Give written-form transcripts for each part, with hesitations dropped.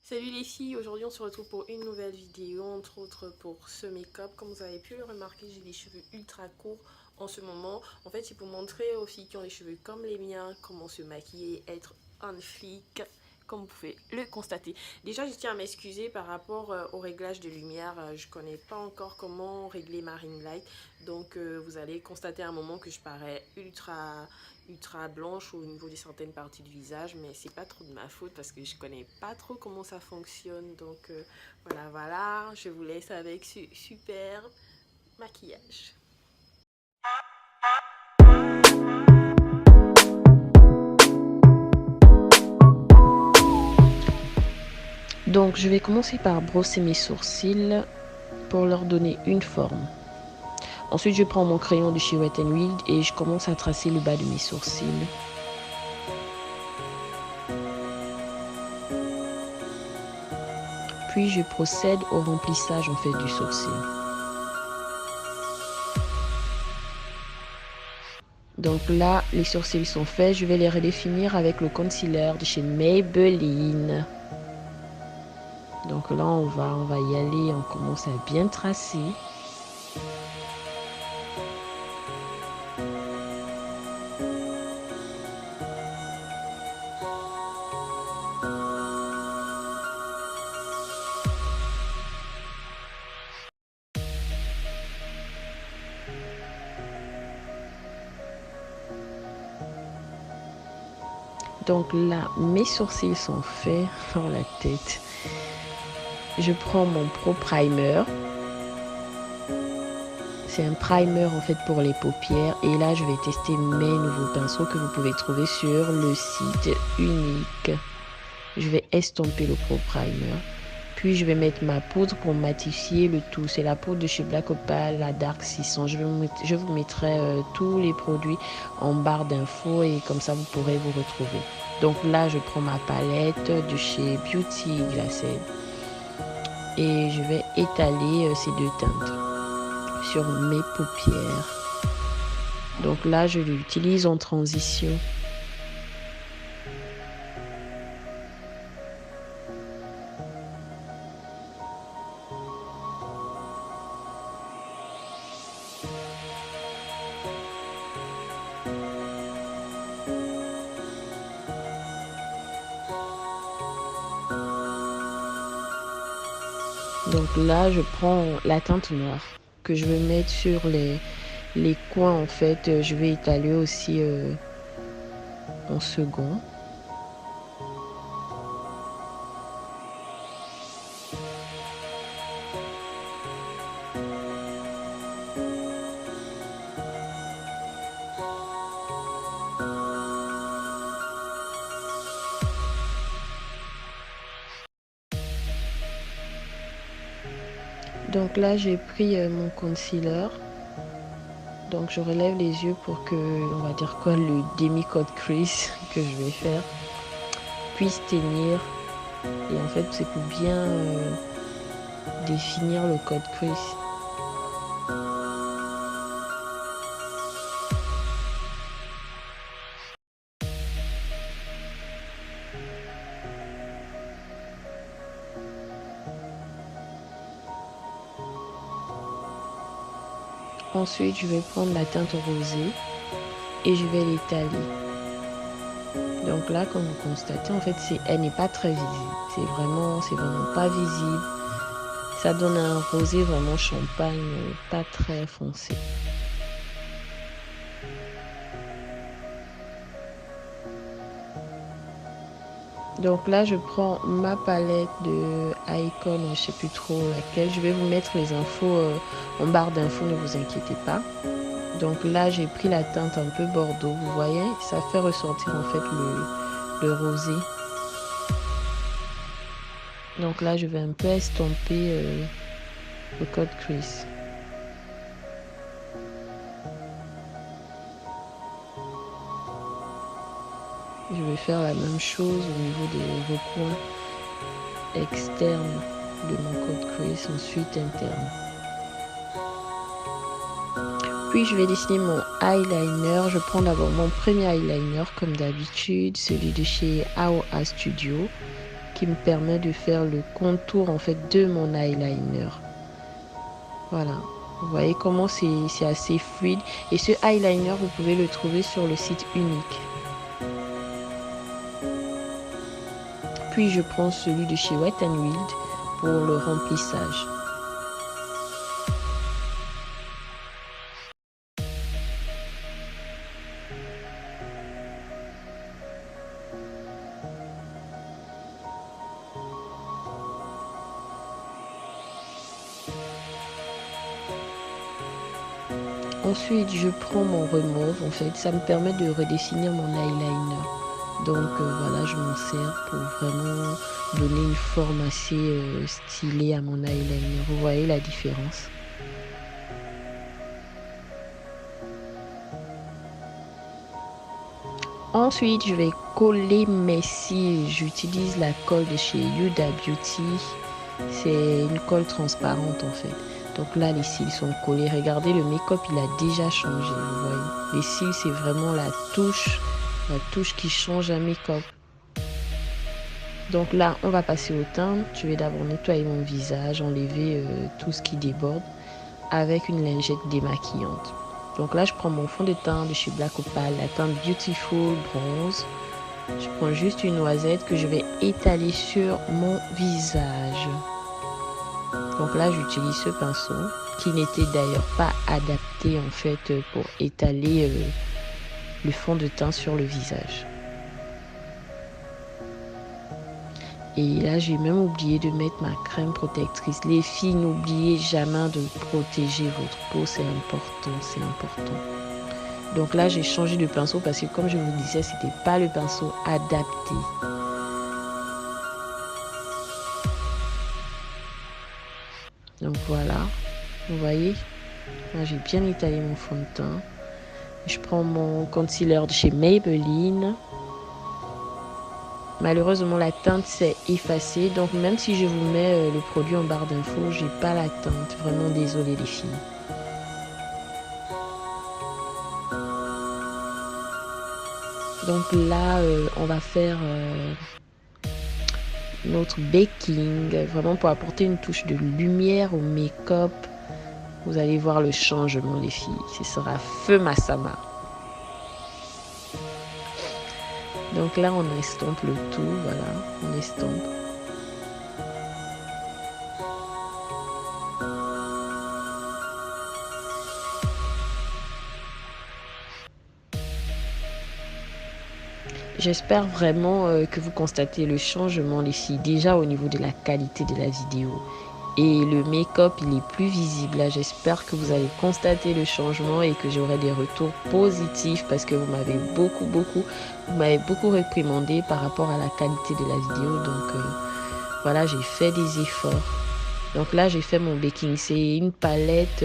Salut les filles, aujourd'hui on se retrouve pour une nouvelle vidéo, entre autres pour ce make-up. Comme vous avez pu le remarquer, j'ai les cheveux ultra courts en ce moment. En fait, c'est pour montrer aux filles qui ont les cheveux comme les miens comment se maquiller, être on fleek, comme vous pouvez le constater. Déjà, je tiens à m'excuser par rapport au réglage de lumière. Je connais pas encore comment régler ma ring light. Donc, vous allez constater à un moment que je parais ultra blanche au niveau de certaines parties du visage, mais c'est pas trop de ma faute parce que je connais pas trop comment ça fonctionne. Donc voilà, je vous laisse avec ce super maquillage. Donc je vais commencer par brosser mes sourcils pour leur donner une forme. Ensuite je prends mon crayon de chez Wet n Wild et je commence à tracer le bas de mes sourcils. Puis je procède au remplissage en fait du sourcil. Donc là, les sourcils sont faits. Je vais les redéfinir avec le concealer de chez Maybelline. Donc là, on va y aller. On commence à bien tracer. Donc là, mes sourcils sont faits dans la tête. Je prends mon Pro Primer. C'est un primer en fait pour les paupières. Et là, je vais tester mes nouveaux pinceaux que vous pouvez trouver sur le site unique. Je vais estomper le Pro Primer. Puis je vais mettre ma poudre pour matifier le tout. C'est la poudre de chez Black Opal, la Dark 600. Je vous mettrai tous les produits en barre d'infos et comme ça vous pourrez vous retrouver. Donc là, je prends ma palette de chez Beauty Glacé et je vais étaler ces deux teintes sur mes paupières. Donc là, je l'utilise en transition. Donc là, je prends la teinte noire que je vais mettre sur les coins. En fait, je vais étaler aussi en second. Donc là, j'ai pris mon concealer. Donc je relève les yeux pour que, on va dire quoi, le demi-cut crease que je vais faire puisse tenir. Et en fait, c'est pour bien définir le cut crease. Ensuite, je vais prendre la teinte rosée et je vais l'étaler. Donc là, comme vous constatez, en fait, elle n'est pas très visible. C'est vraiment pas visible. Ça donne un rosé vraiment champagne, pas très foncé. Donc là, je prends ma palette de Icon, je ne sais plus trop laquelle. Je vais vous mettre les infos en barre d'infos, ne vous inquiétez pas. Donc là, j'ai pris la teinte un peu bordeaux, vous voyez, ça fait ressortir en fait le rosé. Donc là, je vais un peu estomper le cut crease. Je vais faire la même chose au niveau des recoins externes de mon cut crease, ensuite interne. Puis je vais dessiner mon eyeliner. Je prends d'abord mon premier eyeliner comme d'habitude, celui de chez AOA Studio, qui me permet de faire le contour en fait de mon eyeliner. Voilà, vous voyez comment c'est assez fluide. Et ce eyeliner, vous pouvez le trouver sur le site Unique. Puis je prends celui de chez Wet n Wild pour le remplissage. Ensuite, je prends mon remove, en fait, ça me permet de redessiner mon eyeliner. Donc voilà, je m'en sers pour vraiment donner une forme assez stylée à mon eyeliner. Vous voyez la différence? Ensuite, je vais coller mes cils. J'utilise la colle de chez Huda Beauty. C'est une colle transparente en fait. Donc là, les cils sont collés. Regardez, le make-up, il a déjà changé, vous voyez. Les cils, c'est vraiment la touche qui change un make-up. Donc là, on va passer au teint. Je vais d'abord nettoyer mon visage, enlever tout ce qui déborde avec une lingette démaquillante. Donc là, je prends mon fond de teint de chez Black Opal, la teinte Beautiful Bronze. Je prends juste une noisette que je vais étaler sur mon visage. Donc là, j'utilise ce pinceau qui n'était d'ailleurs pas adapté en fait pour étaler le fond de teint sur le visage. Et là, j'ai même oublié de mettre ma crème protectrice. Les filles, n'oubliez jamais de protéger votre peau, c'est important, c'est important. Donc là, j'ai changé de pinceau parce que comme je vous disais, c'était pas le pinceau adapté. Donc voilà, vous voyez, là j'ai bien étalé mon fond de teint. Je prends mon concealer de chez Maybelline. Malheureusement, la teinte s'est effacée. Donc même si je vous mets le produit en barre d'infos, j'ai pas la teinte. Vraiment désolée les filles. Donc là, on va faire notre baking, vraiment pour apporter une touche de lumière au make-up. Vous allez voir le changement les filles, ce sera feu Massama. Donc là on estompe le tout, voilà, on estompe. J'espère vraiment que vous constatez le changement les filles, déjà au niveau de la qualité de la vidéo. Et le make-up, il est plus visible. Là, j'espère que vous allez constater le changement et que j'aurai des retours positifs parce que vous m'avez beaucoup réprimandé par rapport à la qualité de la vidéo. Donc, voilà, j'ai fait des efforts. Donc là, j'ai fait mon baking. C'est une palette.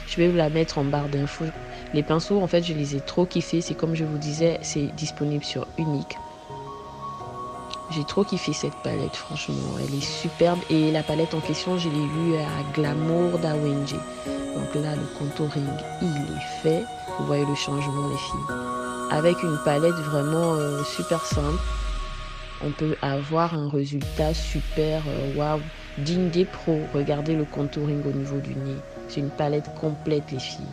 Je vais vous la mettre en barre d'infos. Les pinceaux, en fait, je les ai trop kiffés. C'est comme je vous disais, c'est disponible sur Unique. J'ai trop kiffé cette palette, franchement, elle est superbe. Et la palette en question, je l'ai vue à Glamour d'Awenji. Donc là, le contouring, il est fait. Vous voyez le changement, les filles. Avec une palette vraiment super simple, on peut avoir un résultat super, waouh, digne des pros. Regardez le contouring au niveau du nez. C'est une palette complète, les filles.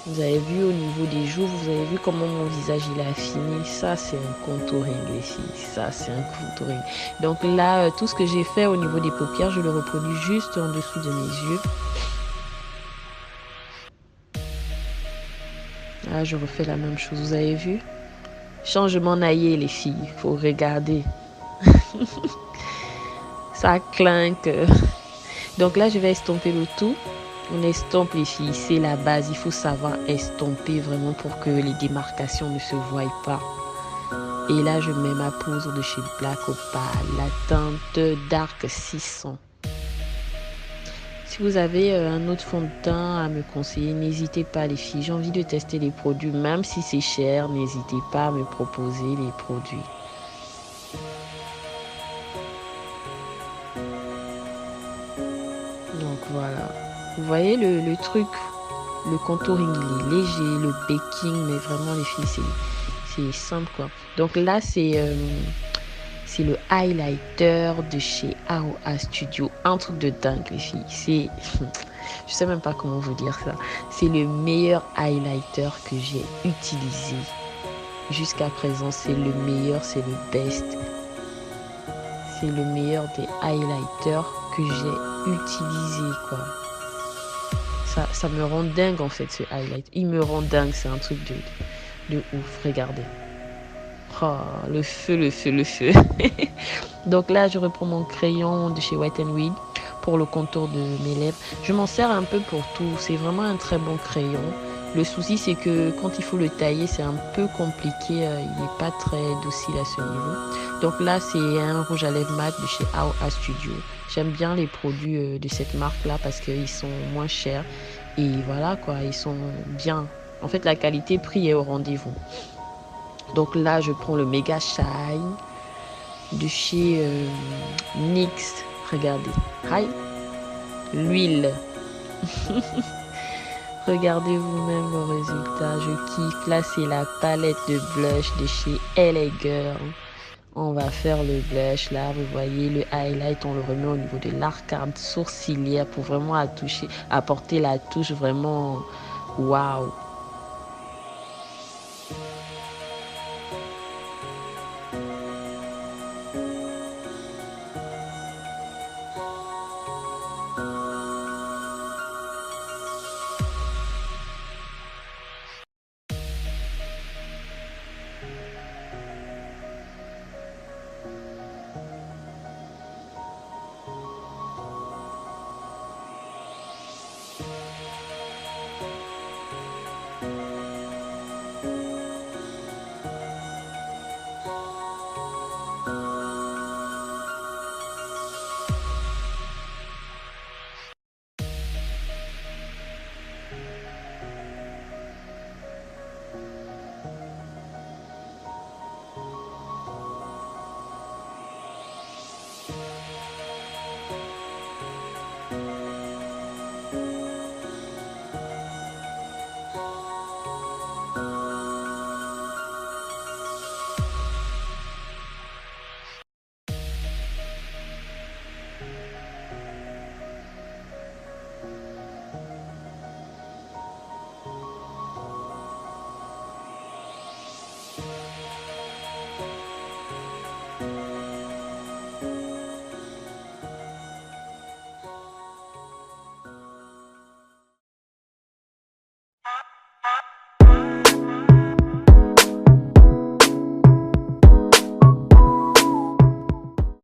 Vous avez vu au niveau des joues, vous avez vu comment mon visage il a affiné. Ça, c'est un contouring, les filles. Ça, c'est un contouring. Donc là, tout ce que j'ai fait au niveau des paupières, je le reproduis juste en dessous de mes yeux. Là, je refais la même chose. Vous avez vu? Changement naillé, les filles. Il faut regarder. Ça clinque. Donc là, je vais estomper le tout. On estompe les filles, c'est la base. Il faut savoir estomper vraiment pour que les démarcations ne se voient pas. Et là, je mets ma poudre de chez Black Opal, la teinte Dark 600. Si vous avez un autre fond de teint à me conseiller, n'hésitez pas les filles. J'ai envie de tester les produits, même si c'est cher, n'hésitez pas à me proposer les produits. Donc voilà. Vous voyez le truc, le contouring il est léger, le baking, mais vraiment les filles C'est simple quoi. Donc là, c'est le highlighter de chez AOA Studio. Un truc de dingue, les filles. C'est... Je sais même pas comment vous dire ça. C'est le meilleur highlighter que j'ai utilisé. Jusqu'à présent, c'est le meilleur, c'est le best. C'est le meilleur des highlighters que j'ai utilisé, quoi. Ça me rend dingue, en fait, ce highlight. Il me rend dingue, c'est un truc de ouf. Regardez. Oh, le feu, le feu, le feu. Donc là, je reprends mon crayon de chez Wet n Wild pour le contour de mes lèvres. Je m'en sers un peu pour tout. C'est vraiment un très bon crayon. Le souci, c'est que quand il faut le tailler, c'est un peu compliqué. Il n'est pas très docile à ce niveau. Donc là, c'est un rouge à lèvres mat de chez AOA Studio. J'aime bien les produits de cette marque-là parce qu'ils sont moins chers. Et voilà, quoi, ils sont bien. En fait, la qualité-prix est au rendez-vous. Donc là, je prends le Mega Shine de chez NYX. Regardez. Hi. L'huile. Regardez vous-même le résultat. Je kiffe. Là, c'est la palette de blush de chez LA Girl. On va faire le blush. Là, vous voyez le highlight. On le remet au niveau de l'arcade sourcilière pour vraiment apporter la touche vraiment waouh.